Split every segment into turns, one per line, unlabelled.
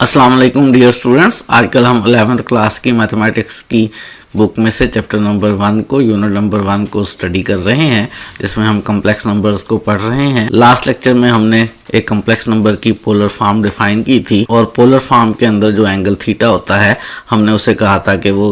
अस्सलाम वालेकुम dear students. आजकल हम 11th क्लास की मैथमेटिक्स की बुक में से चैप्टर नंबर 1 को यूनिट नंबर 1 को स्टडी कर रहे हैं, जिसमें हम कम्प्लेक्स नंबर्स को पढ़ रहे हैं। लास्ट लेक्चर में हमने एक कम्प्लेक्स नंबर की पोलर फॉर्म डिफाइन की थी और पोलर फॉर्म के अंदर जो एंगल थीटा होता है हमने उसे कहा था कि वो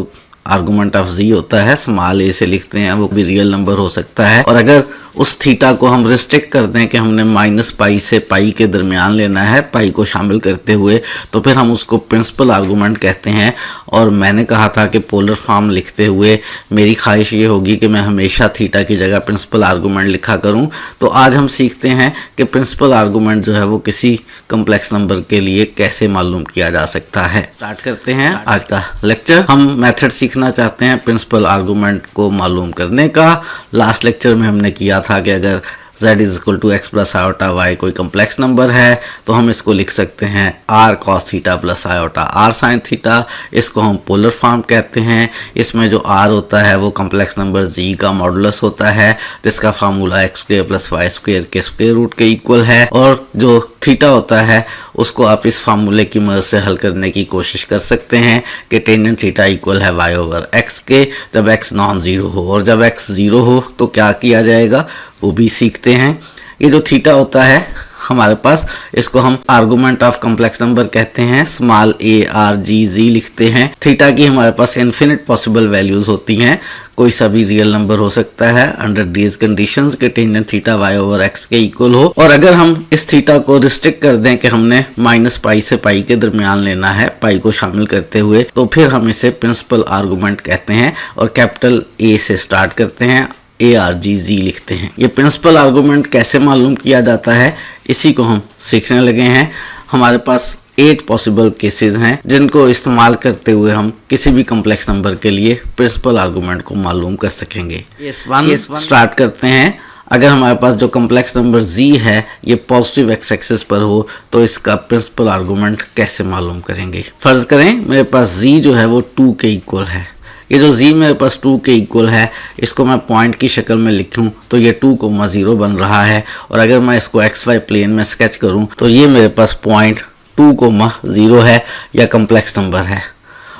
आर्गुमेंट ऑफ जी होता है, स्मॉल ए से लिखते हैं, वो भी रियल नंबर हो सकता है। और अगर उस थीटा को हम रिस्ट्रिक्ट कर दें कि हमने माइनस पाई से पाई के दरमियान लेना है, पाई को शामिल करते हुए, तो फिर हम उसको प्रिंसिपल आर्गुमेंट कहते हैं। और मैंने कहा था कि पोलर फॉर्म लिखते हुए मेरी ख्वाहिश ये होगी कि मैं हमेशा थीटा की जगह प्रिंसिपल आर्गुमेंट लिखा करूं। तो आज हम सीखते हैं कि प्रिंसिपल आर्गुमेंट जो है वो किसी कम्प्लेक्स नंबर के लिए कैसे मालूम किया जा सकता है। स्टार्ट करते हैं आज का लेक्चर। हम मेथड सीखना चाहते हैं प्रिंसिपल आर्गुमेंट को मालूम करने का। लास्ट लेक्चर में हमने किया था कि अगर z is equal to x plus iota y कोई कम्प्लेक्स नंबर है तो हम इसको लिख सकते हैं r cos theta plus iota r sin theta. इसको हम पोलर फॉर्म कहते हैं। इसमें जो r होता है वो कम्प्लेक्स नंबर z का मॉडुलस होता है, जिसका formula x square plus y square के स्क्वायर रूट के इक्वल है। और जो थीटा होता है उसको आप इस फार्मूले की मदद से हल करने की कोशिश कर सकते हैं कि टेंजेंट थीटा इक्वल है y ओवर x के, जब x नॉन ज़ीरो हो। और जब x ज़ीरो हो तो क्या किया जाएगा वो भी सीखते हैं। ये जो थीटा होता है हमारे पास, इसको हम आर्गुमेंट ऑफ कम्प्लेक्स नंबर कहते हैं, small a r g z लिखते हैं। थीटा की हमारे पास इन्फिनिट पॉसिबल वैल्यूज होती हैं, कोई सा भी रियल नंबर हो सकता है अंडर दीज कंडीशंस के tangent theta y over x के इक्वल हो। और अगर हम इस थीटा को रिस्ट्रिक्ट कर दें कि हमने माइनस पाई से पाई के दरमियान लेना है, पाई को शामिल करते हुए, तो फिर हम इसे प्रिंसिपल आर्गुमेंट कहते हैं और कैपिटल A से स्टार्ट करते हैं, ARGZ लिखते हैं। ये प्रिंसिपल आर्गुमेंट कैसे मालूम किया जाता है इसी को हम सीखने लगे हैं। हमारे पास 8 पॉसिबल केसेस हैं जिनको इस्तेमाल करते हुए हम किसी भी कम्प्लेक्स नंबर के लिए प्रिंसिपल आर्गुमेंट को मालूम कर सकेंगे। केस वन स्टार्ट करते हैं। अगर हमारे पास जो कम्प्लेक्स नंबर z है ये पॉजिटिव एक्स एक्सिस पर हो तो इसका प्रिंसिपल आर्गुमेंट कैसे मालूम करेंगे। फर्ज करें मेरे पास z जो है वो 2 के इक्वल है। ये जो z मेरे पास 2 के इक्वल है, इसको मैं पॉइंट की शक्ल में लिखूं तो ये 2,0 बन रहा है। और अगर मैं इसको xy प्लेन में स्केच करूं तो ये मेरे पास पॉइंट 2,0 है या कम्प्लेक्स नंबर है।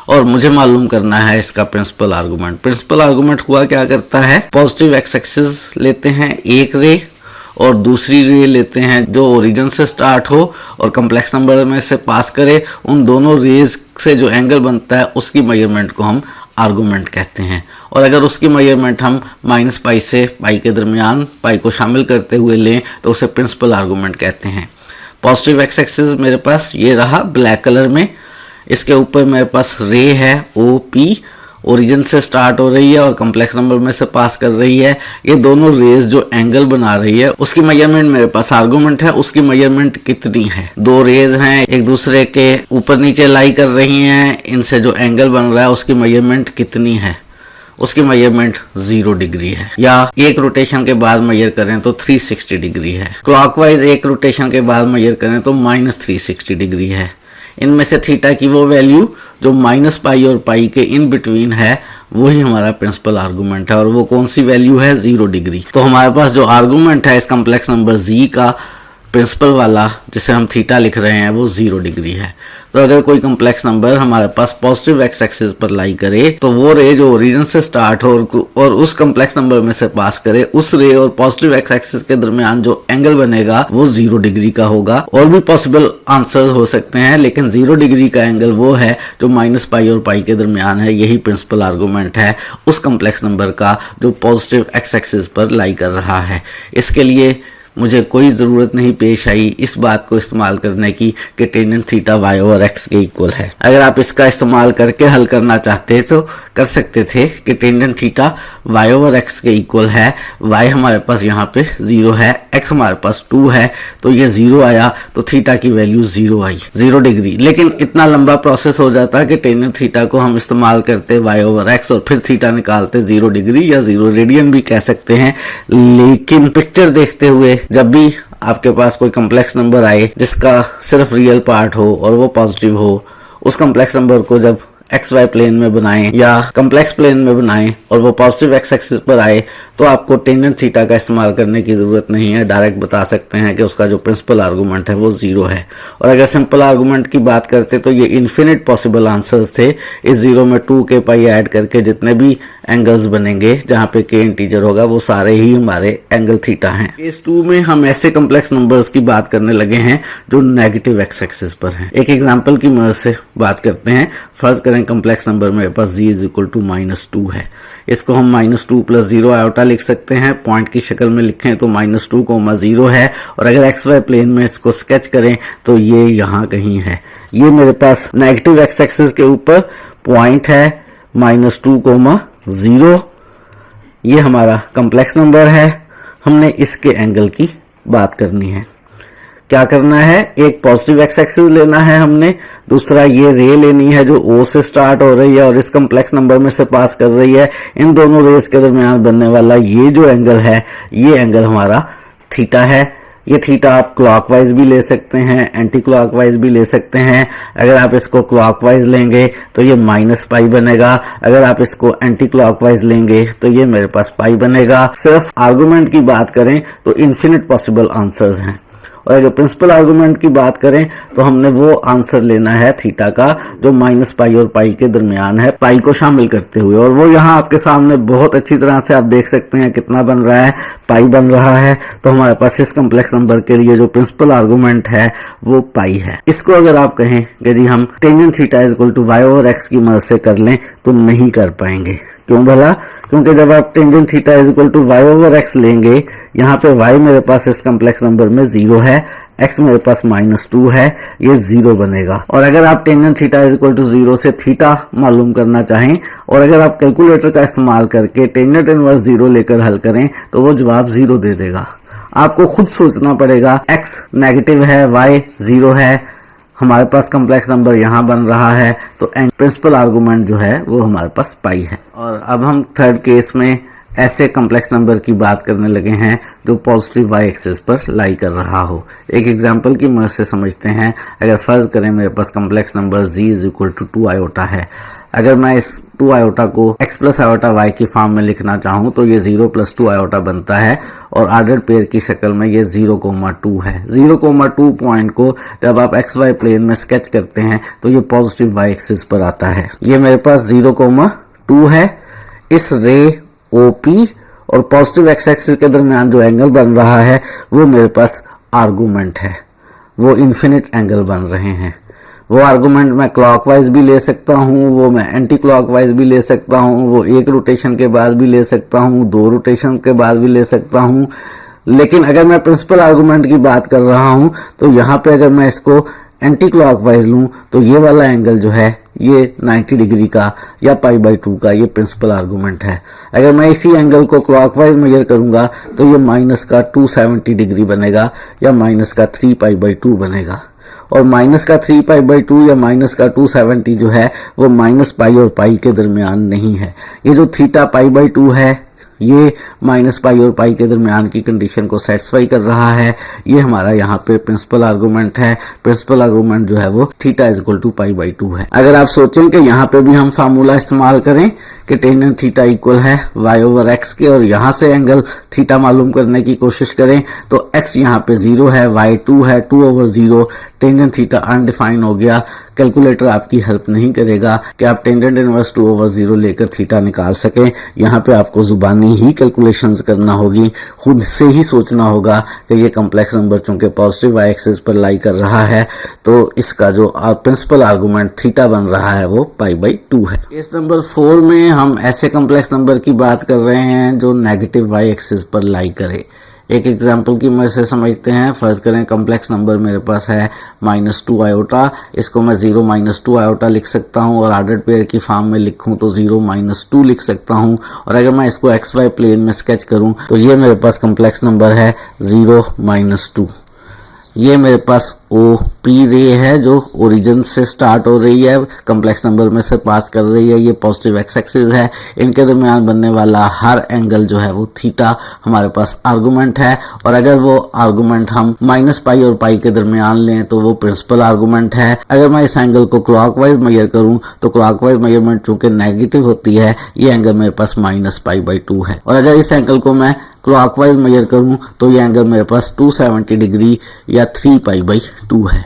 और मुझे मालूम करना है इसका प्रिंसिपल आर्गुमेंट। प्रिंसिपल आर्गुमेंट हुआ क्या करता है, पॉजिटिव एक्स एक्सिस लेते हैं एक रे और दूसरी रे लेते हैं जो ओरिजिन से स्टार्ट हो और कम्प्लेक्स नंबर में से पास करे। उन दोनों रेज से जो एंगल बनता है उसकी मेजरमेंट को हम आर्गुमेंट कहते हैं। और अगर उसकी मेजरमेंट हम माइनस पाई से पाई के दरमियान पाई को शामिल करते हुए लें तो उसे प्रिंसिपल आर्गुमेंट कहते हैं। पॉजिटिव एक्स एक्सिस मेरे पास ये रहा ब्लैक कलर में, इसके ऊपर मेरे पास रे है OP, ओरिजिन से स्टार्ट हो रही है और कम्प्लेक्स नंबर में से पास कर रही है। ये दोनों रेज जो एंगल बना रही है उसकी मेजरमेंट मेरे पास आर्गुमेंट है। उसकी मेजरमेंट कितनी है, 2 रेज हैं एक दूसरे के ऊपर नीचे लाई कर रही हैं, इनसे जो एंगल बन रहा है उसकी मेजरमेंट कितनी है, उसकी मेजरमेंट 0 डिग्री है। या एक रोटेशन के बाद मेजर करें तो 360 डिग्री है। क्लॉकवाइज एक रोटेशन के बाद मेजर करें तो -360 डिग्री है। इनमें से थीटा की वो वैल्यू जो माइनस पाई और पाई के इन बिटवीन है वही हमारा प्रिंसिपल आर्गुमेंट है। और वो कौन सी वैल्यू है, 0 डिग्री। तो हमारे पास जो आर्गुमेंट है इस कम्प्लेक्स नंबर z का प्रिंसिपल वाला जिसे हम थीटा लिख रहे हैं वो 0 डिग्री है। तो अगर कोई कम्प्लेक्स नंबर हमारे पास पॉजिटिव एक्स एक्सिस पर लाई करे तो वो रे जो ओरिजिन से स्टार्ट हो और उस कम्प्लेक्स नंबर में से पास करे, उस रे और पॉजिटिव एक्स एक्सिस के दरमियान जो एंगल बनेगा वो 0 डिग्री का होगा। और भी पॉसिबल आंसर हो सकते हैं लेकिन 0 डिग्री का एंगल वो है जो माइनस पाई और पाई के दरमियान है। यही प्रिंसिपल आर्गुमेंट है उस कम्प्लेक्स नंबर का जो पॉजिटिव एक्स एक्सिस पर लाई कर रहा है। इसके लिए मुझे कोई ज़रूरत नहीं पेश आई इस बात को इस्तेमाल करने की कि tangent theta y over x के इक्वल है। अगर आप इसका इस्तेमाल करके हल करना चाहते तो कर सकते थे कि tangent theta y over x के इक्वल है। y हमारे पास यहाँ पे 0 है, x हमारे पास 2 है, तो ये 0 आया तो थीटा की वैल्यू 0 आई, 0 डिग्री। लेकिन इतना लंबा प्रोसेस हो जाता कि टेंजेंट थीटा को हम इस्तेमाल करते y ओवर x और फिर थीटा निकालते 0 डिग्री या 0 रेडियन भी कह सकते हैं। लेकिन पिक्चर देखते हुए जब भी आपके पास कोई कम्प्लेक्स नंबर आए जिसका सिर्फ रियल पार्ट हो और वो पॉजिटिव हो, उस कम्प्लेक्स नंबर को जब एक्स वाई प्लेन में बनाएं या कम्प्लेक्स प्लेन में बनाएं और वो पॉजिटिव एक्स एक्सिस पर आए तो आपको टेंजेंट थीटा का इस्तेमाल करने की ज़रूरत नहीं है। डायरेक्ट बता सकते हैं कि उसका जो प्रिंसिपल आर्गूमेंट है वो 0 है। और अगर सिंपल आर्गूमेंट की बात करते तो ये इन्फिनिट पॉसिबल आंसर्स थे। इस 0 में 2k पाई ऐड करके जितने भी एंगल्स बनेंगे जहाँ पे k इंटीजर होगा वो सारे ही हमारे एंगल थीटा हैं। केस 2 में हम ऐसे कम्प्लेक्स नंबर्स की बात करने लगे हैं जो नेगेटिव एक्स एक्सिस पर हैं। एक एग्जांपल की मदद से बात करते हैं। फर्ज करें कम्प्लेक्स नंबर मेरे पास g इज इक्वल टू -2 है। इसको हम -2 + 0 आयोटा लिख सकते हैं। पॉइंट की शक्ल में लिखें तो -2, 0 है। और अगर एक्स वाई प्लेन में इसको स्केच करें तो ये यहाँ कहीं है। ये मेरे पास नेगेटिव एक्स एक्सिस के ऊपर पॉइंट है -2, 0। ये हमारा कम्प्लेक्स नंबर है। हमने इसके एंगल की बात करनी है। क्या करना है, एक पॉजिटिव एक्स एक्सिस लेना है हमने, दूसरा ये रे लेनी है जो O से स्टार्ट हो रही है और इस कम्प्लेक्स नंबर में से पास कर रही है। इन दोनों रेस के दरमियान बनने वाला ये जो एंगल है ये एंगल हमारा थीटा है। ये थीटा आप क्लॉकवाइज भी ले सकते हैं, एंटी क्लॉकवाइज भी ले सकते हैं। अगर आप इसको क्लॉकवाइज लेंगे तो ये -पाई बनेगा। अगर आप इसको एंटी क्लॉकवाइज लेंगे तो ये मेरे पास पाई बनेगा। सिर्फ आर्गुमेंट की बात करें तो इन्फिनिट पॉसिबल आंसर्स हैं। और अगर प्रिंसिपल आर्गुमेंट की बात करें तो हमने वो आंसर लेना है थीटा का जो -पाई और पाई के दरमियान है, पाई को शामिल करते हुए। और वो यहाँ आपके सामने बहुत अच्छी तरह से आप देख सकते हैं कितना बन रहा है, पाई बन रहा है। तो हमारे पास इस कम्प्लेक्स नंबर के लिए जो प्रिंसिपल आर्गुमेंट है वो पाई है। इसको अगर आप कहें कि जी हम tangent theta is equal to y over x की मदद से कर लें तो नहीं कर पाएंगे। क्यों भला? क्योंकि जब आप tangent theta is equal to y over x लेंगे, यहाँ पे y मेरे पास इस कम्प्लेक्स नंबर में 0 है, x मेरे पास -2 है, ये 0 बनेगा। और अगर आप tangent theta is equal to 0 से थीटा मालूम करना चाहें और अगर आप कैलकुलेटर का इस्तेमाल करके टेंजेंट इनवर्स 0 लेकर हल करें तो वो जवाब 0 दे देगा। आपको खुद सोचना पड़ेगा, x नेगेटिव है, y 0 है, हमारे पास कम्प्लेक्स नंबर यहाँ बन रहा है तो प्रिंसिपल आर्गुमेंट जो है वो हमारे पास पाई है। और अब हम थर्ड केस में ऐसे कम्प्लेक्स नंबर की बात करने लगे हैं जो पॉजिटिव y एक्सिस पर लाई कर रहा हो। एक एग्जांपल की मदद से समझते हैं। अगर फर्ज करें मेरे पास complex number g is equal to 2 iota है। अगर मैं इस 2 आयोटा को x प्लस आयोटा y की फॉर्म में लिखना चाहूँ तो ये 0 + 2 आयोटा बनता है और ऑर्डर्ड पेयर की शक्ल में ये 0,2 है। 0,2 पॉइंट को जब आप एक्स वाई प्लेन में स्केच करते हैं तो ये पॉजिटिव y एक्सिस पर आता है। ये मेरे पास 0,2 है। इस रे OP और पॉजिटिव एक्स एक्सिस के दरमियान जो एंगल बन रहा है वो मेरे पास आर्गुमेंट है, वो इन्फिनिट एंगल बन रहे हैं। वो आर्गुमेंट मैं क्लॉकवाइज भी ले सकता हूँ, वो मैं एंटी क्लॉकवाइज भी ले सकता हूँ, वो एक रोटेशन के बाद भी ले सकता हूँ, 2 रोटेशन के बाद भी ले सकता हूँ। लेकिन अगर मैं प्रिंसिपल आर्गुमेंट की बात कर रहा हूँ तो यहाँ पे अगर मैं इसको एंटी क्लॉकवाइज लूँ तो ये वाला एंगल जो है ये 90 डिग्री का या π/2 का ये प्रिंसिपल आर्गुमेंट है। अगर मैं इसी एंगल को क्लॉकवाइज मेजर करूँगा तो ये -270 डिग्री बनेगा या -3π/2 बनेगा। और -3π/2 या -270 जो है वो -पाई और पाई के दरमियान नहीं है। ये जो थीटा π/2 है ये -पाई और पाई के दरमियान की कंडीशन को सेटिस्फाई कर रहा है। ये हमारा यहाँ पे प्रिंसिपल आर्गुमेंट है। प्रिंसिपल आर्गुमेंट जो है वो थीटा इज इक्वल टू π/2 है। अगर आप सोचें कि यहाँ पे भी हम फार्मूला इस्तेमाल करें कि टेंजेंट थीटा इक्वल है y ओवर x के और यहाँ से एंगल थीटा मालूम करने की कोशिश करें तो x यहाँ पे 0 है, y 2 है, 2 ओवर 0, टेंजेंट थीटा अनडिफाइन हो गया। कैलकुलेटर आपकी हेल्प नहीं करेगा कि आप टेंजेंट इनवर्स 2 ओवर 0 लेकर थीटा निकाल सकें। यहाँ पे आपको जुबानी ही कैलकुलेशंस करना होगी, खुद से ही सोचना होगा कि ये कम्प्लेक्स नंबर चूंकि पॉजिटिव y एक्सिस पर लाई कर रहा है तो इसका जो प्रिंसिपल आर्गुमेंट थीटा बन रहा है वो π/2 है। केस नंबर 4 में हम ऐसे कम्प्लेक्स नंबर की बात कर रहे हैं जो नेगेटिव y एक्सिस पर लाई करे। एक एग्जांपल की मदद से समझते हैं। फर्ज करें कम्प्लेक्स नंबर मेरे पास है -2 आयोटा। इसको मैं 0 - 2 आयोटा लिख सकता हूँ और ऑर्डर्ड पेयर की फॉर्म में लिखूँ तो 0 - 2 लिख सकता हूँ। और अगर मैं इसको एक्स वाई प्लेन में स्केच करूँ तो ये मेरे पास कम्प्लेक्स नंबर है 0 - 2। ये मेरे पास OP रे है जो ओरिजिन से स्टार्ट हो रही है, कम्प्लेक्स नंबर में से पास कर रही है। ये पॉजिटिव एक्स एक्सिस है। इनके दरमियान बनने वाला हर एंगल जो है वो थीटा हमारे पास आर्गूमेंट है, और अगर वो आर्गूमेंट हम -पाई और पाई के दरमियान लें तो वो प्रिंसिपल आर्गूमेंट है। अगर मैं इस एंगल को क्लॉकवाइज मेजर करूं तो क्लॉकवाइज मेजरमेंट चूंकि नेगेटिव होती है, ये एंगल मेरे पास -पाई/2 है। और अगर इस एंगल को मैं क्लॉकवाइज मेजर करूं तो ये एंगल मेरे पास 270 डिग्री या 3पाई/2 है।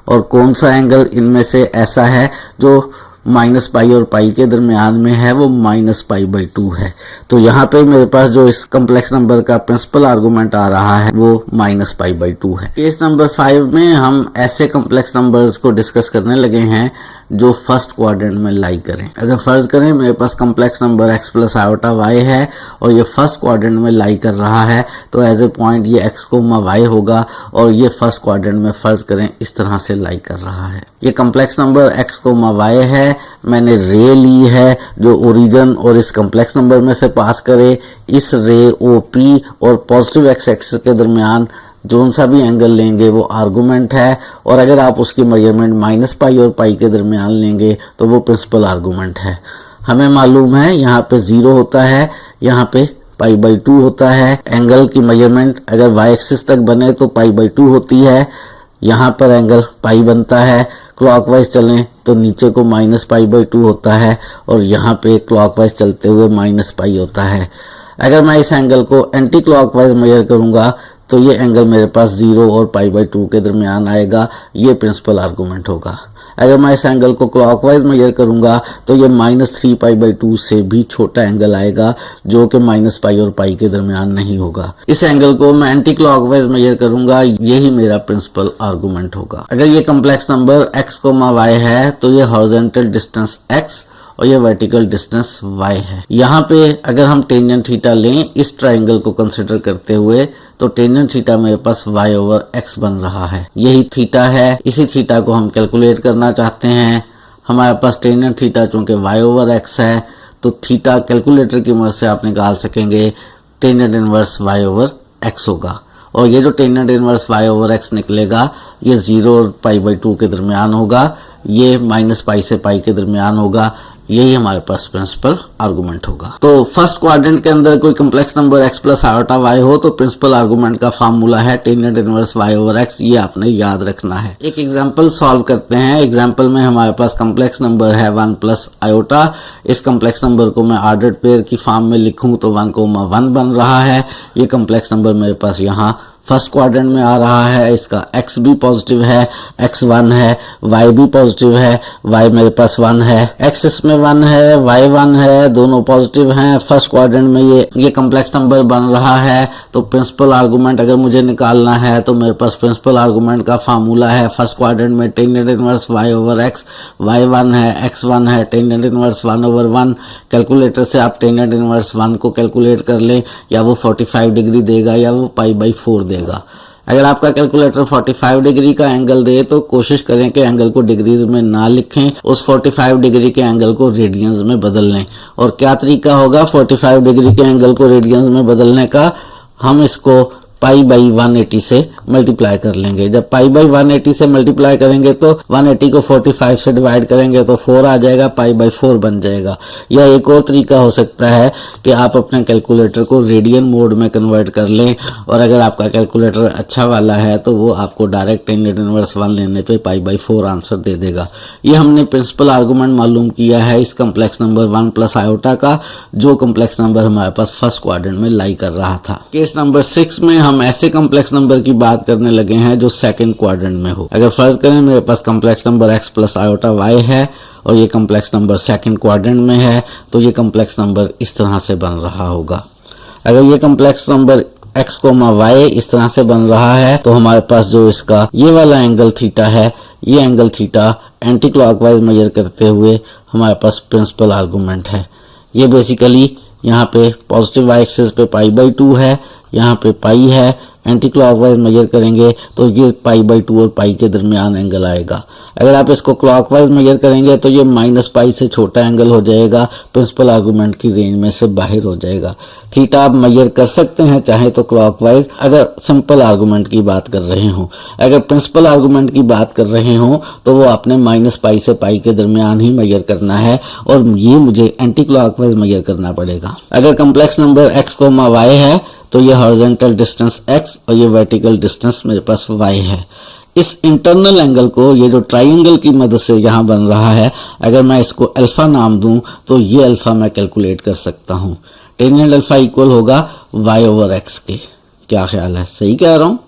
और कौन सा एंगल इनमें से ऐसा है जो -पाई और पाई के दरमियान में है, वो -पाई/2 है। तो यहाँ पे मेरे पास जो इस कम्प्लेक्स नंबर का प्रिंसिपल आर्गूमेंट आ रहा है वो -पाई/2 है। केस नंबर 5 में हम ऐसे कम्प्लेक्स नंबर्स को डिस्कस करने लगे हैं जो फर्स्ट क्वाड्रेंट में लाई करें। अगर फर्ज करें मेरे पास complex number x + iota y है और ये फर्स्ट क्वाड्रेंट में लाई कर रहा है, तो एज ए पॉइंट ये x, y होगा, और ये फर्स्ट क्वाड्रेंट में फर्ज करें इस तरह से लाई कर रहा है। ये कम्प्लेक्स नंबर x, y है। मैंने रे ली है जो ओरिजिन और इस कम्प्लेक्स नंबर में से पास करे। इस रे OP और पॉजिटिव एक्स एक्सिस के दरमियान जोन सा भी एंगल लेंगे वो आर्गूमेंट है, और अगर आप उसकी मेजरमेंट -पाई और पाई के दरमियान लेंगे तो वो प्रिंसिपल आर्गूमेंट है। हमें मालूम है यहाँ पे 0 होता है, यहाँ पे पाई/2 होता है। एंगल की मेजरमेंट अगर y एक्सिस तक बने तो पाई/2 होती है। यहाँ पर एंगल पाई बनता है। क्लॉकवाइज चलें तो नीचे को -पाई/2 होता है, और यहाँ पे क्लॉकवाइज चलते हुए -पाई होता है। अगर मैं इस एंगल को एंटी क्लॉकवाइज मेजर करूँगा तो ये एंगल मेरे पास 0 और पाई/2 के दरमियान आएगा। ये प्रिंसिपल आर्गूमेंट होगा। अगर मैं इस एंगल को क्लॉकवाइज मेजर करूंगा तो ये -3पाई/2 से भी छोटा एंगल आएगा जो कि -पाई और पाई के दरमियान नहीं होगा। इस एंगल को मैं एंटी क्लॉकवाइज मेजर करूंगा, यही मेरा प्रिंसिपल आर्गूमेंट होगा। अगर ये कम्प्लेक्स नंबर x, y है तो ये हॉरिजॉन्टल डिस्टेंस x और ये वर्टिकल डिस्टेंस y है। यहाँ पे अगर हम टेंजेंट थीटा लें इस ट्राइंगल को कंसिडर करते हुए तो टेंजेंट थीटा मेरे पास y/x बन रहा है। यही थीटा है। इसी थीटा को हम कैलकुलेट करना चाहते हैं। हमारे पास टेंजेंट थीटा चूंकि y/x है तो थीटा कैलकुलेटर की मदद से आप निकाल सकेंगे। टेंजेंट इनवर्स y/x होगा, और ये जो टेंजेंट इनवर्स y/x निकलेगा ये 0 और पाई/2 के दरमियान होगा। ये -पाई से पाई के दरमियान होगा। यही हमारे पास प्रिंसिपल आर्गूमेंट होगा। तो फर्स्ट क्वाड्रेंट के अंदर कोई complex number x + iota y हो तो प्रिंसिपल आर्गूमेंट का फार्मूला है टेंजेंट इनवर्स y/x। ये आपने याद रखना है। एक एग्जांपल सॉल्व करते हैं। एग्जांपल में हमारे पास कम्प्लेक्स नंबर है 1 + आयोटा। इस कम्प्लेक्स नंबर को मैं ऑर्डर्ड पेयर की फॉर्म में लिखूं तो 1,1 बन रहा है। ये कम्प्लेक्स नंबर मेरे पास यहाँ फर्स्ट क्वाड्रेंट में आ रहा है। इसका x भी पॉजिटिव है, x 1 है, y भी पॉजिटिव है, y मेरे पास 1 है, x इसमें 1 है, y 1 है, दोनों पॉजिटिव हैं। फर्स्ट क्वाड्रेंट में ये कम्प्लेक्स नंबर बन रहा है। तो प्रिंसिपल आर्गूमेंट अगर मुझे निकालना है तो मेरे पास प्रिंसिपल आर्गूमेंट का फार्मूला है। फर्स्ट क्वाड्रेंट में टेंजेंट इनवर्स y/x, y 1 है, x 1 है, टेंजेंट इनवर्स 1/1। कैलकुलेटर से आप टेंजेंट इनवर्स 1 को कैलकुलेट कर लें, या वो 45 डिग्री देगा या वो पाई/4 देगा। अगर आपका कैलकुलेटर 45 डिग्री का एंगल दे तो कोशिश करें कि एंगल को डिग्रीज में ना लिखें, उस 45 डिग्री के एंगल को रेडियंस में बदल लें। और क्या तरीका होगा 45 डिग्री के एंगल को रेडियंस में बदलने का? हम इसको पाई/180 से मल्टीप्लाई कर लेंगे। जब पाई/180 से मल्टीप्लाई करेंगे तो 180 को 45 से डिवाइड करेंगे तो 4 आ जाएगा, पाई/4 बन जाएगा। या एक और तरीका हो सकता है कि आप अपने कैलकुलेटर को रेडियन मोड में कन्वर्ट कर लें, और अगर आपका कैलकुलेटर अच्छा वाला है तो वो आपको डायरेक्ट टेंजेंट इनवर्स 1 लेने पे पाई/4 आंसर दे देगा। ये हमने प्रिंसिपल आर्गूमेंट मालूम किया है इस कम्प्लेक्स नंबर 1 + आयोटा का, जो कम्प्लेक्स नंबर हमारे पास फर्स्ट क्वाड्रेंट में लाई कर रहा था। केस नंबर 6 में हम ऐसे कम्प्लेक्स नंबर की बात करने लगे हैं जो सेकंड क्वाड्रेंट में हो। अगर फर्ज करें मेरे पास complex number x + iota y है और ये कम्प्लेक्स नंबर सेकंड क्वाड्रेंट में है तो ये कम्प्लेक्स नंबर इस तरह से बन रहा होगा। अगर ये कम्प्लेक्स नंबर x, y इस तरह से बन रहा है तो हमारे पास जो इसका ये वाला एंगल थीटा है, ये angle theta anticlockwise measure करते हुए हमारे पास प्रिंसिपल आर्गूमेंट है। ये बेसिकली यहाँ पे पॉजिटिव y एक्सिस पे पाई/2 है, यहाँ पे पाई है, एंटी क्लॉकवाइज मेजर करेंगे तो ये π/2 और पाई के दरमियान एंगल आएगा। अगर आप इसको क्लॉकवाइज मेजर करेंगे तो ये -π से छोटा एंगल हो जाएगा, प्रिंसिपल आर्गूमेंट की रेंज में से बाहर हो जाएगा। थीटा आप मेजर कर सकते हैं चाहे तो क्लॉकवाइज, अगर सिंपल आर्गूमेंट की बात कर रहे हो। अगर प्रिंसिपल आर्गूमेंट की बात कर रहे हो तो वो आपने -π से पाई के दरमियान ही मेजर करना है और ये मुझे एंटी क्लॉकवाइज मेजर करना पड़ेगा। अगर कम्प्लेक्स नंबर x, y है तो ये हॉरिजॉन्टल डिस्टेंस x और ये वर्टिकल डिस्टेंस मेरे पास y है। इस इंटरनल एंगल को, ये जो ट्राइंगल की मदद से यहाँ बन रहा है, अगर मैं इसको अल्फा नाम दूं तो ये अल्फा मैं कैलकुलेट कर सकता हूँ। टेंजेंट अल्फा इक्वल होगा y/x के। क्या ख्याल है, सही कह रहा हूँ?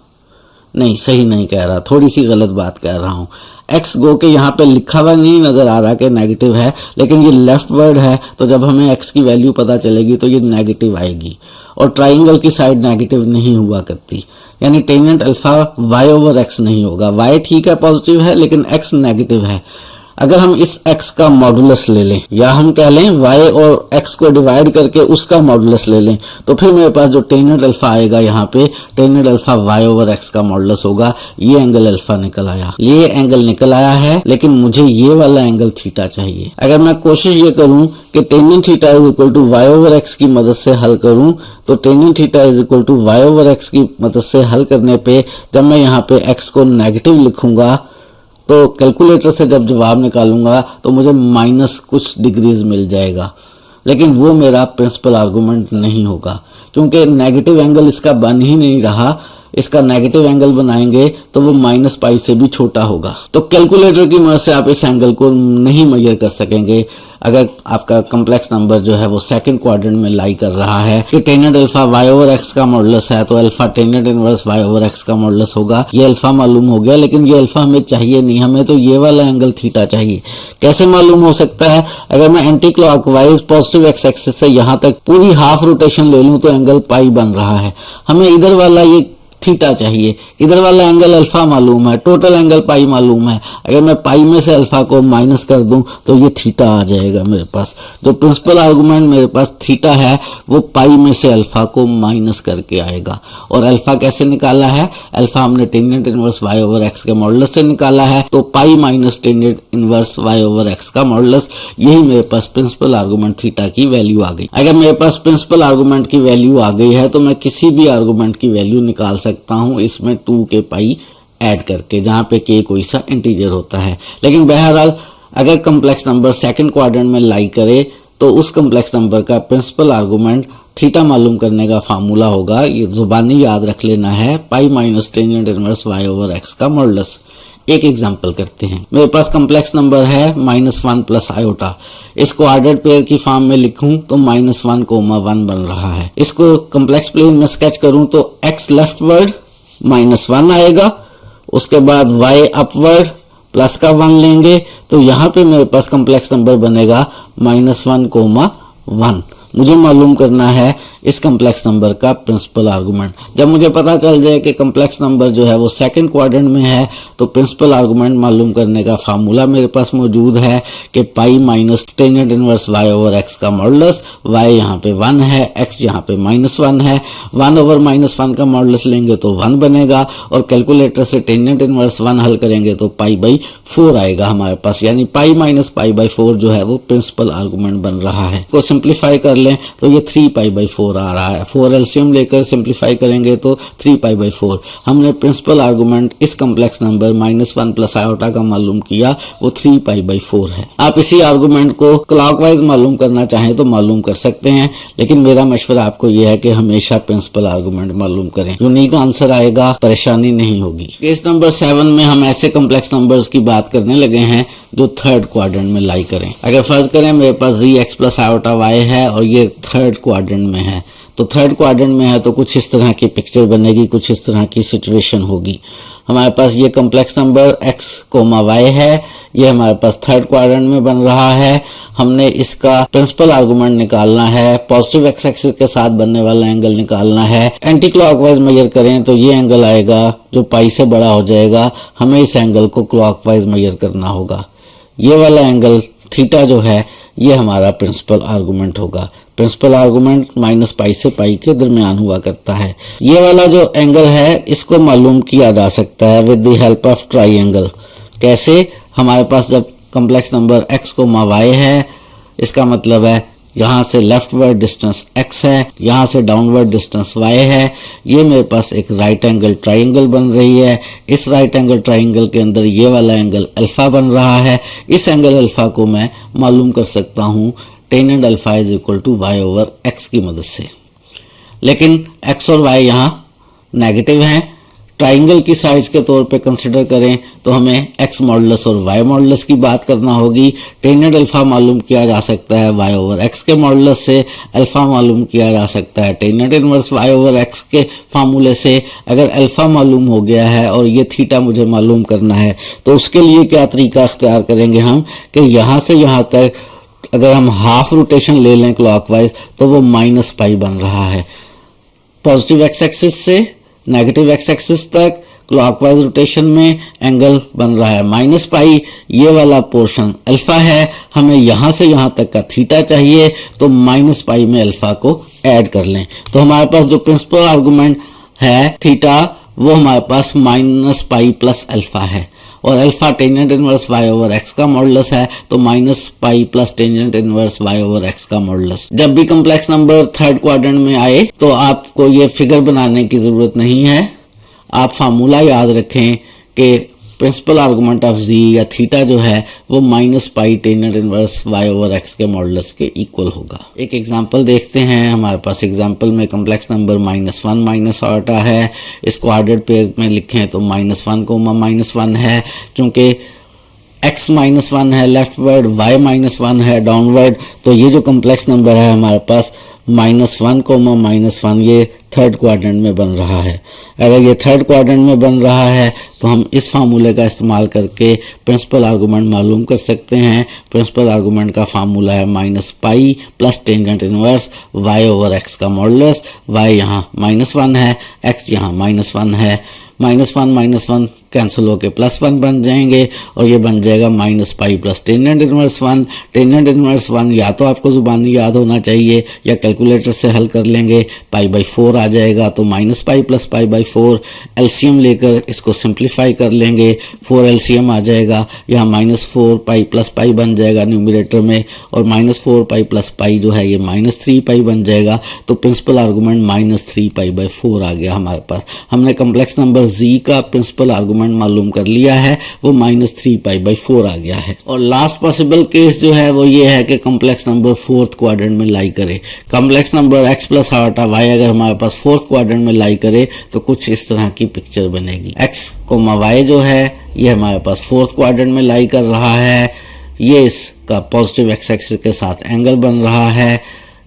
नहीं, सही नहीं कह रहा, थोड़ी सी गलत बात कह रहा हूँ। एक्स गो के यहाँ पे लिखा हुआ नहीं नज़र आ रहा कि नेगेटिव है, लेकिन ये लेफ्ट वर्ड है तो जब हमें एक्स की वैल्यू पता चलेगी तो ये नेगेटिव आएगी और ट्राइंगल की साइड नेगेटिव नहीं हुआ करती, यानी टेंजेंट अल्फा y/x नहीं होगा। y ठीक है, पॉजिटिव है, लेकिन x नेगेटिव है। अगर हम इस x का मॉडुलस ले लें या हम कह लें y और x को डिवाइड करके उसका मॉडुलस ले लें तो फिर मेरे पास जो टेंजेंट अल्फा आएगा यहाँ पे टेंजेंट अल्फा y/x का मॉडुलस होगा। ये एंगल अल्फा निकल आया, ये एंगल निकल आया है, लेकिन मुझे ये वाला एंगल थीटा चाहिए। अगर मैं कोशिश ये करूं कि tangent theta is equal to y/x की मदद से हल करूं तो tangent theta is equal to y/x की मदद से हल करने पे जब मैं यहाँ पे x को नेगेटिव लिखूंगा तो कैलकुलेटर से जब जवाब निकालूंगा तो मुझे माइनस कुछ डिग्रीज मिल जाएगा, लेकिन वो मेरा प्रिंसिपल आर्गूमेंट नहीं होगा क्योंकि नेगेटिव एंगल इसका बन ही नहीं रहा। इसका नेगेटिव एंगल बनाएंगे तो वो -π से भी छोटा होगा। तो कैलकुलेटर की मदद से आप इस एंगल को नहीं मेजर कर सकेंगे अगर आपका कम्प्लेक्स नंबर जो है वो सेकंड क्वाड्रेंट में लाई कर रहा है कि टेंजेंट अल्फा y/x का मॉडुलस है तो अल्फा टेंजेंट इनवर्स y/x का मॉडुलस होगा। ये अल्फा मालूम हो गया, लेकिन ये अल्फा हमें चाहिए नहीं, हमें तो ये वाला एंगल थीटा चाहिए। कैसे मालूम हो सकता है? अगर मैं anti clockwise positive x axis से यहाँ तक पूरी हाफ रोटेशन ले लूँ तो एंगल पाई बन रहा है। हमें इधर वाला ये थीटा चाहिए, इधर वाला एंगल अल्फा मालूम है, टोटल एंगल पाई मालूम है। अगर मैं पाई में से अल्फा को माइनस कर दूं तो ये थीटा आ जाएगा मेरे पास। जो प्रिंसिपल आर्गुमेंट मेरे पास थीटा है वो पाई में से अल्फा को माइनस करके आएगा। और अल्फा कैसे निकाला है? अल्फा हमने टेंजेंट इनवर्स y/x के मॉडुलस से निकाला है, तो pi minus tangent inverse y/x का मॉडुलस, यही मेरे पास प्रिंसिपल आर्गुमेंट थीटा की वैल्यू आ गई। अगर मेरे पास प्रिंसिपल आर्गुमेंट की वैल्यू आ गई है तो मैं किसी भी आर्गुमेंट की वैल्यू निकाल सकता हूं इसमें 2k पाई ऐड करके, जहां पे k कोई सा इंटीजर होता है। लेकिन बहरहाल अगर कम्प्लेक्स नंबर सेकंड क्वाड्रेंट में लाई करे तो उस कम्प्लेक्स नंबर का प्रिंसिपल आर्गुमेंट थीटा मालूम करने का फार्मूला होगा, ये जुबानी याद रख लेना है, pi minus tangent inverse y/x का मॉडुलस। एक एग्जांपल करते हैं। मेरे पास कम्प्लेक्स नंबर है -1 प्लस आयोटा। इसको ऑर्डर्ड पेयर की फॉर्म में लिखूं तो -1,1 बन रहा है। इसको कम्प्लेक्स प्लेन में स्केच करूं तो x लेफ्टवर्ड -1 आएगा, उसके बाद y अपवर्ड प्लस का 1 लेंगे तो यहाँ पे मेरे पास कम्प्लेक्स नंबर बनेगा -1,1। मुझे मालूम करना है इस कम्प्लेक्स नंबर का प्रिंसिपल आर्गुमेंट। जब मुझे पता चल जाए कि कम्प्लेक्स नंबर जो है वो सेकंड क्वाड्रेंट में है तो प्रिंसिपल आर्गुमेंट मालूम करने का फार्मूला मेरे पास मौजूद है कि pi minus tangent inverse y/x का मॉडुलस, y यहाँ पे 1 है, x यहाँ पे -1 है, 1/-1 का मॉडुलस लेंगे तो 1 बनेगा और कैलकुलेटर से टेंजेंट इनवर्स 1 हल करेंगे तो π/4 आएगा हमारे पास, यानी पाई माइनस π/4 जो है वो प्रिंसिपल आर्गुमेंट बन रहा है। इसको सिंप्लीफाई कर लें तो ये 3π/4 आ रहा है। 4 एलसीएम लेकर सिंप्लीफाई करेंगे तो 3π/4। हमने प्रिंसिपल आर्गुमेंट इस कम्प्लेक्स नंबर -1 प्लस आयोटा का मालूम किया, वो 3π/4 है। आप इसी आर्गुमेंट को क्लॉकवाइज मालूम करना चाहें तो मालूम कर सकते हैं, लेकिन मेरा मशवरा आपको यह है कि हमेशा प्रिंसिपल आर्गुमेंट मालूम करें, यूनिक आंसर आएगा, परेशानी नहीं होगी। केस नंबर 7 में हम ऐसे कम्प्लेक्स नंबर्स की बात करने लगे हैं जो थर्ड क्वाड्रेंट में लाई करें। अगर फर्ज करें मेरे पास gx प्लस आयोटा y है और ये थर्ड क्वाड्रेंट में है, तो थर्ड क्वाड्रेंट में है तो कुछ इस तरह की पिक्चर बनेगी, कुछ इस तरह की सिचुएशन होगी। हमारे पास ये कम्प्लेक्स नंबर x, y है, ये हमारे पास थर्ड क्वाड्रेंट में बन रहा है। हमने इसका प्रिंसिपल आर्गुमेंट निकालना है, पॉजिटिव x एक्सिस के साथ बनने वाला एंगल निकालना है। एंटी क्लॉकवाइज मेजर करें तो ये एंगल आएगा जो पाई से बड़ा हो जाएगा, हमें इस एंगल को क्लॉकवाइज मेजर करना होगा। ये वाला एंगल थीटा जो है ये हमारा प्रिंसिपल आर्गुमेंट होगा। प्रिंसिपल आर्गुमेंट माइनस पाई से पाई के दरमियान हुआ करता है। ये वाला जो एंगल है इसको मालूम किया जा सकता है with the help of triangle. कैसे? हमारे पास जब कॉम्प्लेक्स नंबर x को y है, इसका मतलब है यहाँ से लेफ्टवर्ड डिस्टेंस x है, यहाँ से डाउनवर्ड डिस्टेंस y है। ये मेरे पास एक राइट एंगल ट्राइंगल बन रही है। इस राइट एंगल ट्राइंगल के अंदर ये वाला एंगल अल्फा बन रहा है। इस एंगल अल्फा को मैं मालूम कर सकता हूँ tangent alpha is equal to y over x की मदद से। लेकिन x और y यहाँ नेगेटिव हैं। ट्राइंगल की साइड्स के तौर पे कंसिडर करें तो हमें x मॉडुलस और y मॉडुलस की बात करना होगी। टेनेंट अल्फा मालूम किया जा सकता है y ओवर x के मॉडुलस से, अल्फा मालूम किया जा सकता है tangent inverse y over x के फार्मूले से। अगर अल्फा मालूम हो गया है और ये थीटा मुझे मालूम करना है तो उसके लिए क्या तरीका अख्तियार करेंगे हम कि यहाँ से यहाँ तक अगर हम हाफ रोटेशन ले लें क्लॉकवाइज तो वो माइनस पाई बन रहा है। पॉजिटिव एक्स एक्सिस से नेगेटिव एक्स एक्सिस तक क्लॉकवाइज रोटेशन में एंगल बन रहा है माइनस पाई। ये वाला पोर्शन अल्फा है, हमें यहाँ से यहाँ तक का थीटा चाहिए तो माइनस पाई में अल्फा को ऐड कर लें। तो हमारे पास जो प्रिंसिपल आर्गुमेंट है थीटा वो हमारे पास माइनस पाई प्लस अल्फा है और alpha tangent inverse y over x का मॉडुलस है तो minus pi plus tangent inverse y over x का मॉडुलस। जब भी कॉम्प्लेक्स नंबर थर्ड क्वाड्रेंट में आए तो आपको ये फिगर बनाने की ज़रूरत नहीं है। आप फार्मूला याद रखें कि प्रिंसिपल आर्गुमेंट ऑफ z या थीटा जो है वो minus pi tangent inverse y over x के मॉडुलस के इक्वल होगा। एक एग्जांपल देखते हैं। हमारे पास एग्जांपल में कॉम्प्लेक्स नंबर -1 माइनस आटा है। इसको ऑर्डर्ड पेयर में लिखें तो -1 -1 है। चूँकि x -1 है लेफ्टवर्ड, y -1 है डाउनवर्ड, तो ये जो कॉम्प्लेक्स नंबर है हमारे पास -1 -1 ये थर्ड क्वाड्रेंट में बन रहा है। अगर ये थर्ड क्वाड्रेंट में बन रहा है तो हम इस फार्मूले का इस्तेमाल करके प्रिंसिपल आर्गुमेंट मालूम कर सकते हैं। प्रिंसिपल आर्गुमेंट का फार्मूला है minus pi plus tangent inverse y over x का मॉडुलस। y यहाँ -1 है, x यहाँ -1 है। -1 कैंसिल होके +1 बन जाएंगे और ये बन जाएगा minus pi plus tangent inverse 1। Tangent inverse 1 या तो आपको जुबानी याद होना चाहिए या कैलकुलेटर से हल कर लेंगे, π/4 आ जाएगा तो माइनस पाई प्लस π/4। एलसीएम लेकर इसको सिंप्लीफाई कर लेंगे, 4 एलसीएम आ जाएगा। यहाँ -4 पाई प्लस पाई बन जाएगा न्यूमरेटर में और -4 पाई प्लस पाई जो है ये -3 पाई बन जाएगा। तो प्रिंसिपल आर्गुमेंट -3 π/4 आ गया हमारे पास। हमने कॉम्प्लेक्स नंबर z का प्रिंसिपल आर्गुमेंट मालूम कर लिया है, वो -3 π/4 आ गया है। और लास्ट पॉसिबल केस जो है वो ये है कि कॉम्प्लेक्स नंबर फोर्थ क्वाड्रेंट में लाई करे। कॉम्प्लेक्स नंबर x प्लस आटा y अगर हमारे पास फोर्थ क्वाड्रेंट में लाई करे तो कुछ इस तरह की पिक्चर बनेगी। x, y जो है ये हमारे पास फोर्थ क्वाड्रेंट में लाई कर रहा है। ये इसका पॉजिटिव एक्स एक्सिस के साथ एंगल बन रहा है।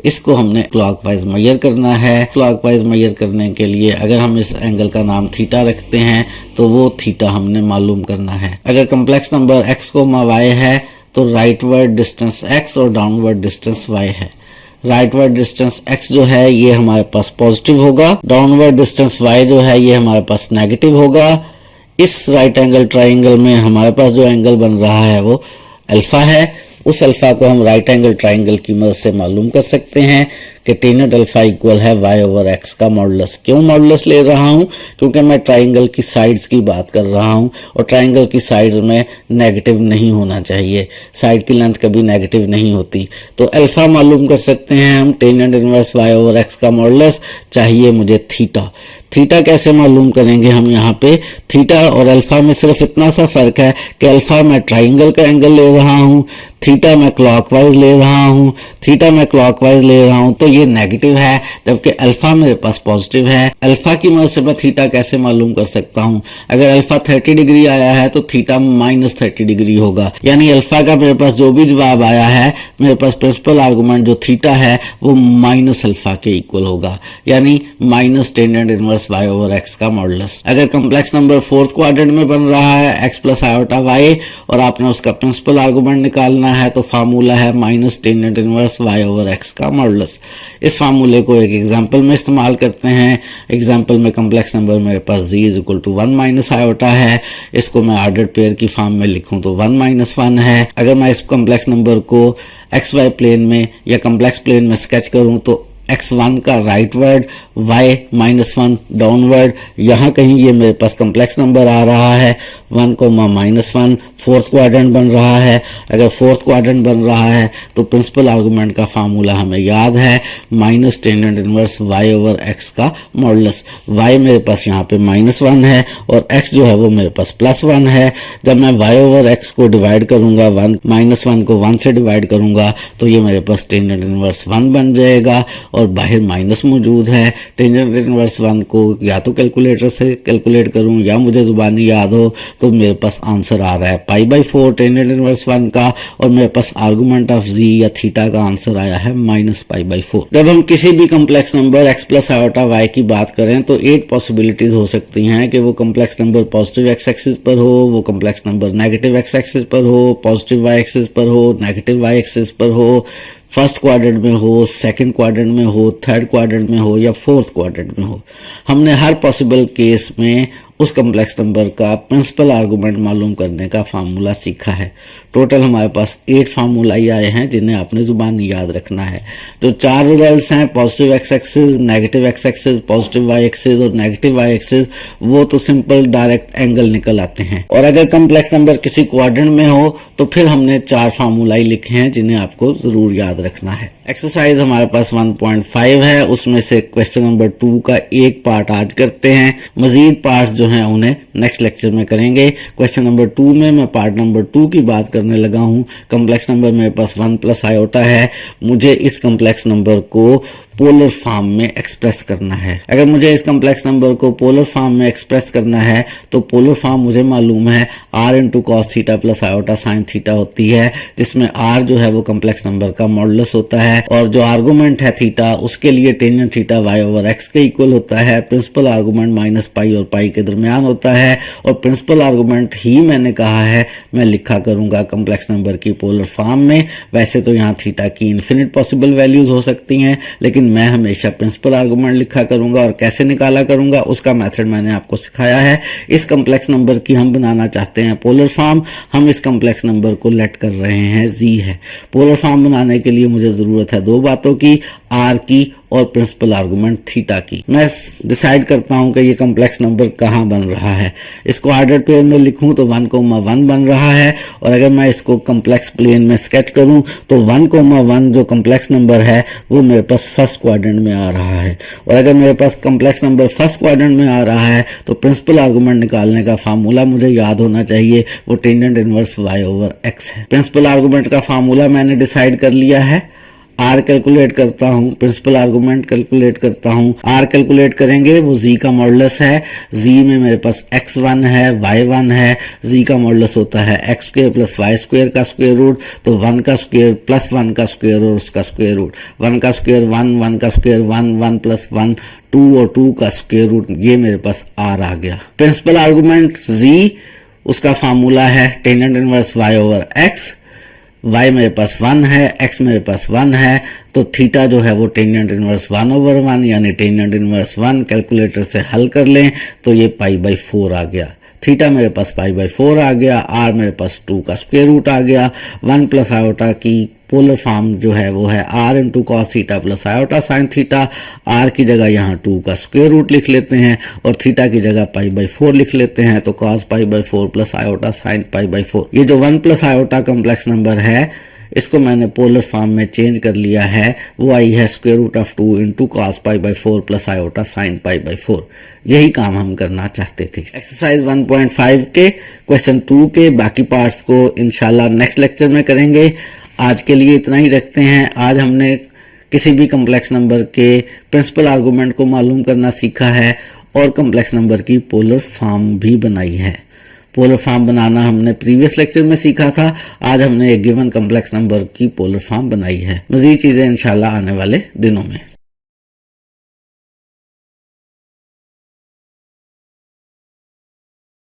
इसको हमने क्लॉकवाइज मेजर करना है। क्लॉकवाइज मेजर करने के लिए अगर हम इस एंगल का नाम थीटा रखते हैं तो वो थीटा हमने मालूम करना है। अगर कॉम्प्लेक्स नंबर x, y है तो राइटवर्ड डिस्टेंस x और डाउनवर्ड डिस्टेंस y है। राइटवर्ड डिस्टेंस x जो है ये हमारे पास पॉजिटिव होगा, डाउनवर्ड डिस्टेंस y जो है ये हमारे पास नेगेटिव होगा। इस राइट एंगल ट्राइंगल में हमारे पास जो एंगल बन रहा है वो अल्फा है। उस अल्फा को हम राइट एंगल ट्राइंगल की मदद से मालूम कर सकते हैं कि टेनेंट अल्फा इक्वल है y ओवर x का मॉडुलस। क्यों मॉडुलस ले रहा हूँ? क्योंकि मैं ट्राइंगल की साइड्स की बात कर रहा हूँ और ट्राइंगल की साइड्स में नेगेटिव नहीं होना चाहिए, साइड की लेंथ कभी नेगेटिव नहीं होती। तो अल्फा मालूम कर सकते हैं हम tangent inverse y over x का मॉडुलस। चाहिए मुझे थीटा। थीटा कैसे मालूम करेंगे हम? यहाँ पे थीटा और अल्फा में सिर्फ इतना सा फर्क है कि अल्फा मैं ट्राइंगल का एंगल ले रहा हूँ, थीटा मैं क्लॉकवाइज ले रहा हूँ। थीटा मैं क्लॉकवाइज ले रहा हूँ तो ये नेगेटिव है, जबकि अल्फा मेरे पास पॉजिटिव है। अल्फा की मदद से मैं थीटा कैसे मालूम कर सकता हूँ? अगर अल्फा 30 डिग्री आया है तो थीटा -30 डिग्री होगा। यानी अल्फा का मेरे पास जो भी जवाब आया है, मेरे पास प्रिंसिपल आर्गुमेंट जो थीटा है वो माइनस अल्फा के इक्वल होगा, यानी minus tangent inverse inverse y over x का मॉडुलस। अगर कॉम्प्लेक्स नंबर फोर्थ क्वाड्रेंट में बन रहा है x प्लस आयोटा y और आपने उसका प्रिंसिपल आर्गुमेंट निकालना है तो फार्मूला है minus tangent inverse y over x का मॉडुलस। इस फार्मूले को एक एग्जाम्पल में इस्तेमाल करते हैं। एग्जाम्पल में कॉम्प्लेक्स नंबर मेरे पास z is equal to 1 minus iota है। इसको मैं ऑर्डर्ड पेयर की फॉर्म में लिखूं तो 1 माइनस 1 है। अगर मैं इस कॉम्प्लेक्स नंबर को एक्स वाई प्लेन में या कॉम्प्लेक्स प्लेन में स्केच करूं तो x1 का राइटवर्ड y माइनस 1 डाउनवर्ड, यहाँ कहीं ये मेरे पास कॉम्प्लेक्स नंबर आ रहा है 1 कोमा माइनस 1, फोर्थ क्वाड्रेंट बन रहा है। अगर फोर्थ क्वाड्रेंट बन रहा है तो प्रिंसिपल आर्गुमेंट का फार्मूला हमें याद है minus tangent inverse y over x का मॉडुलस। y मेरे पास यहाँ पे माइनस 1 है और x जो है वो मेरे पास प्लस 1 है। जब मैं y ओवर x को डिवाइड करूंगा, माइनस 1 को 1 से डिवाइड करूंगा तो ये मेरे पास टेंजेंट इनवर्स 1 बन जाएगा और बाहर माइनस मौजूद है। टेंजेंट इनवर्स 1 को या तो कैलकुलेटर से कैलकुलेट करूं या मुझे जुबानी याद हो तो मेरे पास आंसर आ रहा है पाई बाई 4 टेंजेंट इनवर्स 1 का, और मेरे पास आर्गुमेंट ऑफ z या थीटा का आंसर आया है माइनस पाई बाई 4। जब हम किसी भी complex number x plus iota y की बात करें तो 8 पॉसिबिलिटीज हो सकती हैं कि वो complex number positive x axis पर हो, वो complex number negative x axis पर हो, पॉजिटिव y एक्सिस पर हो, नेगेटिव y एक्सिस पर हो, फर्स्ट क्वाड्रेंट में हो, सेकंड क्वाड्रेंट में हो, थर्ड क्वाड्रेंट में हो या फोर्थ क्वाड्रेंट में हो। हमने हर पॉसिबल केस में उस कॉम्प्लेक्स नंबर का प्रिंसिपल आर्गुमेंट मालूम करने का फार्मूला सीखा है। टोटल हमारे पास 8 फार्मूला ही आए हैं जिन्हें आपने जुबानी याद रखना है। जो 4 रिजल्ट्स हैं positive x axis, negative x axis, positive y axis और नेगेटिव y एक्सिस, वो तो सिंपल डायरेक्ट एंगल निकल आते हैं। और अगर कॉम्प्लेक्स नंबर किसी क्वाड्रेंट में हो तो फिर हमने 4 फार्मूला ही लिखे हैं जिन्हें आपको जरूर याद रखना है। एक्सरसाइज हमारे पास 1.5 है, उसमें से क्वेश्चन नंबर 2 का एक पार्ट आज करते हैं, मजीद पार्ट जो हैं उन्हें नेक्स्ट लेक्चर में करेंगे। क्वेश्चन नंबर 2 में मैं पार्ट नंबर 2 की बात करने लगा हूं। कॉम्प्लेक्स नंबर मेरे पास 1 प्लस आयोटा है, मुझे इस कॉम्प्लेक्स नंबर को पोलर फॉर्म में एक्सप्रेस करना है। अगर मुझे इस कॉम्प्लेक्स नंबर को पोलर फॉर्म में एक्सप्रेस करना है तो पोलर फॉर्म मुझे मालूम है r into cos theta plus iota sine theta होती है, जिसमें r जो है वो कॉम्प्लेक्स नंबर का मॉडुलस होता है और जो आर्गुमेंट है थीटा उसके लिए tangent theta y over x के इक्वल होता है। प्रिंसिपल आर्गुमेंट माइनस पाई और पाई के दरमियान होता है और प्रिंसिपल आर्गुमेंट ही मैंने कहा है मैं लिखा करूंगा कॉम्प्लेक्स नंबर की पोलर फॉर्म में। वैसे तो यहाँ थीटा की इन्फिनिट पॉसिबल वैल्यूज हो सकती हैं लेकिन मैं हमेशा प्रिंसिपल आर्गुमेंट लिखा करूंगा और कैसे निकाला करूंगा उसका मेथड मैंने आपको सिखाया है। इस कॉम्प्लेक्स नंबर की हम बनाना चाहते हैं पोलर फॉर्म। हम इस कॉम्प्लेक्स नंबर को लेट कर रहे हैं z है। पोलर फॉर्म बनाने के लिए मुझे जरूरत है 2 बातों की, r की और प्रिंसिपल आर्गुमेंट थीटा की। मैं डिसाइड करता हूं कि ये कॉम्प्लेक्स नंबर कहां बन रहा है। इसको ऑर्डर पेयर में लिखूं तो 1,1 बन रहा है और अगर मैं इसको कॉम्प्लेक्स प्लेन में स्केच करूं तो 1,1 जो कॉम्प्लेक्स नंबर है वो मेरे पास फर्स्ट क्वाड्रेंट में आ रहा है। और अगर मेरे पास कॉम्प्लेक्स नंबर फर्स्ट क्वाड्रेंट में आ रहा है तो प्रिंसिपल आर्गुमेंट निकालने का फार्मूला मुझे याद होना चाहिए, वो tangent inverse y over x है। प्रिंसिपल आर्गुमेंट का फार्मूला मैंने डिसाइड कर लिया है। r कैलकुलेट करता हूं, प्रिंसिपल आर्गुमेंट कैलकुलेट करता हूं। r कैलकुलेट करेंगे वो z का मॉडुलस है। z में मेरे पास x1 है, y1 है। z का मॉडुलस होता है x square plus y square का स्क्वायर रूट, तो 1 का स्क्वायर प्लस 1 का स्क्वायर और उसका स्क्वायर रूट। 1 का स्क्वायर 1, 1 का स्क्वायर 1, 1 प्लस 1 2 और 2 का स्क्वायर रूट, ये मेरे पास r आ गया। प्रिंसिपल आर्गुमेंट z, उसका फार्मूला है tangent inverse y over x। y मेरे पास 1 है, x मेरे पास 1 है, तो थीटा जो है वो टेंजेंट इनवर्स 1 ओवर 1 यानी टेंजेंट इनवर्स 1 कैलकुलेटर से हल कर लें तो ये पाई बाई 4 आ गया। थीटा मेरे पास पाई बाई 4 आ गया, r मेरे पास 2 का स्क्वायर रूट आ गया। 1 प्लस आयोटा की पोलर फॉर्म जो है वो है r into cos theta plus iota sine theta. r की जगह यहाँ 2 का स्क्वायर रूट लिख लेते हैं और थीटा की जगह पाई बाई 4 लिख लेते हैं, तो cos pi by 4 plus iota sine pi by 4। ये जो 1 प्लस आयोटा कॉम्प्लेक्स नंबर है इसको मैंने पोलर फॉर्म में चेंज कर लिया है, वो आई है square root of 2 into cos pi by 4 plus iota sine pi by 4। यही काम हम करना चाहते थे। एक्सरसाइज 1.5 के क्वेश्चन 2 के बाकी पार्ट्स को इंशाल्लाह नेक्स्ट लेक्चर में करेंगे। आज के लिए इतना ही रखते हैं। आज हमने किसी भी कॉम्प्लेक्स नंबर के प्रिंसिपल आर्गुमेंट को मालूम करना सीखा है और कॉम्प्लेक्स नंबर की पोलर फॉर्म भी बनाई है। पोलर फॉर्म बनाना हमने प्रीवियस लेक्चर में सीखा था, आज हमने एक गिवन कॉम्प्लेक्स नंबर की पोलर फॉर्म बनाई है। मज़ीद चीज़ें इंशाल्लाह आने वाले दिनों में।